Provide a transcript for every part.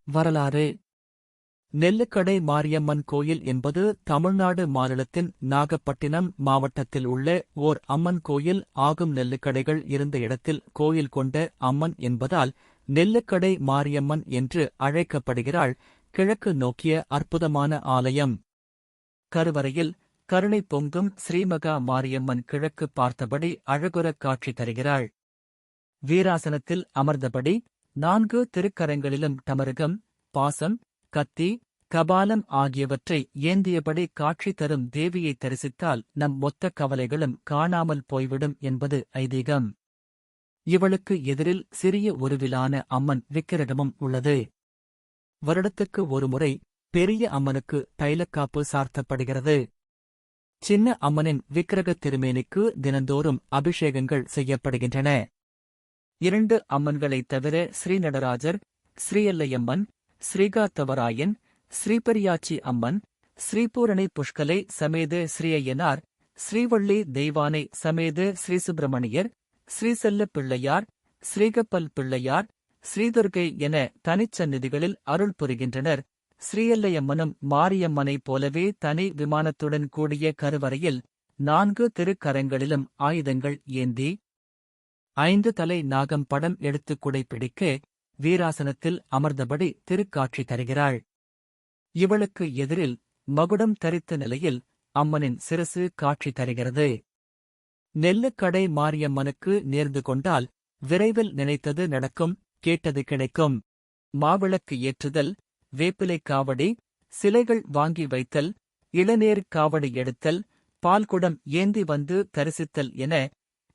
வரலாறு. நெல்லுக்கடை மாரியம்மன் கோயில் என்பது தமிழ்நாடு மாநிலத்தின் நாகப்பட்டினம் மாவட்டத்தில் உள்ள ஓர் அம்மன் கோயில் ஆகும். நெல்லுக்கடைகள் இருந்த இடத்தில் கோயில் கொண்ட அம்மன் என்பதால் நெல்லுக்கடை மாரியம்மன் என்று அழைக்கப்படுகிறாள். கிழக்கு நோக்கிய அற்புதமான ஆலயம். கருவறையில் கருணை பொங்கும் ஸ்ரீமகா மாரியம்மன் கிழக்கு பார்த்தபடி அழகுறக் காட்சி தருகிறாள். வீராசனத்தில் அமர்ந்தபடி 4 திருக்கரங்களிலும் டமருகம், பாசம், கத்தி, கபாலம் ஆகியவற்றை ஏந்தியபடி காட்சி தரும் தேவியை தரிசித்தால் நம் மொத்த கவலைகளும் காணாமல் போய்விடும் என்பது ஐதீகம். இவளுக்கு எதிரில் சிறிய உருவிலான அம்மன் விக்கிரகமும் உள்ளது. வருடத்துக்கு ஒருமுறை பெரிய அம்மனுக்கு தைலக்காப்பு சார்த்தப்படுகிறது. சின்ன அம்மனின் விக்கிரக திருமேனிக்கு தினந்தோறும் அபிஷேகங்கள் செய்யப்படுகின்றன. 2 அம்மன்களைத் தவிர ஸ்ரீநடராஜர், ஸ்ரீயல்லையம்மன், ஸ்ரீகாத்தவராயன், ஸ்ரீபெரியாச்சி அம்மன், ஸ்ரீபூரணி புஷ்கலை சமேத ஸ்ரீயய்யனார், ஸ்ரீவள்ளி தெய்வானை சமேத ஸ்ரீசுப்பிரமணியர், ஸ்ரீசெல்ல பிள்ளையார், ஸ்ரீகப்பல் பிள்ளையார், ஸ்ரீதுர்கை என தனிச்சந்நிதிகளில் அருள் புரிகின்றனர். ஸ்ரீயல்லையம்மனும் மாரியம்மனைப் போலவே தனி விமானத்துடன் கூடிய கருவறையில் 4 திருக்கரங்களிலும் ஆயுதங்கள் ஏந்தி 5 தலை நாகம் படம் எடுத்து குடைப்பிடிக்க வீராசனத்தில் அமர்ந்தபடி திருக்காட்சி தருகிறாள். இவளுக்கு எதிரில் மகுடம் தரித்த நிலையில் அம்மனின் சிரசு காட்சி தருகிறது. நெல்லுக்கடை மாரியம்மனுக்கு நேர்ந்து கொண்டால் விரைவில் நினைத்தது நடக்கும், கேட்டது கிடைக்கும். மாவிளக்கு ஏற்றுதல், வேப்பிலை காவடி, சிலைகள் வாங்கி வைத்தல், இளநீர் காவடி எடுத்தல், பால்குடம் ஏந்தி வந்து தரிசித்தல் என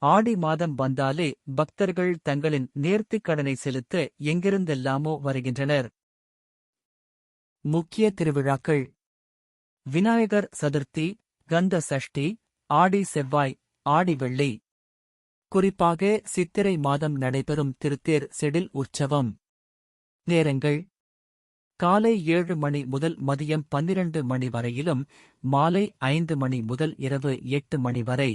ஆடி மாதம் வந்தாலே பக்தர்கள் தங்களின் நேர்த்திக் கடனை செலுத்த எங்கிருந்தெல்லாமோ வருகின்றனர். முக்கிய திருவிழாக்கள்: விநாயகர் சதுர்த்தி, கந்த சஷ்டி, ஆடி செவ்வாய், ஆடி வெள்ளி. குறிப்பாக சித்திரை மாதம் நடைபெறும் திருத்தேர் செடில் உற்சவம். நேரங்கள்: காலை 7 மணி முதல் மதியம் 12 மணி வரையிலும், மாலை 5 மணி முதல் இரவு 8 மணி வரை.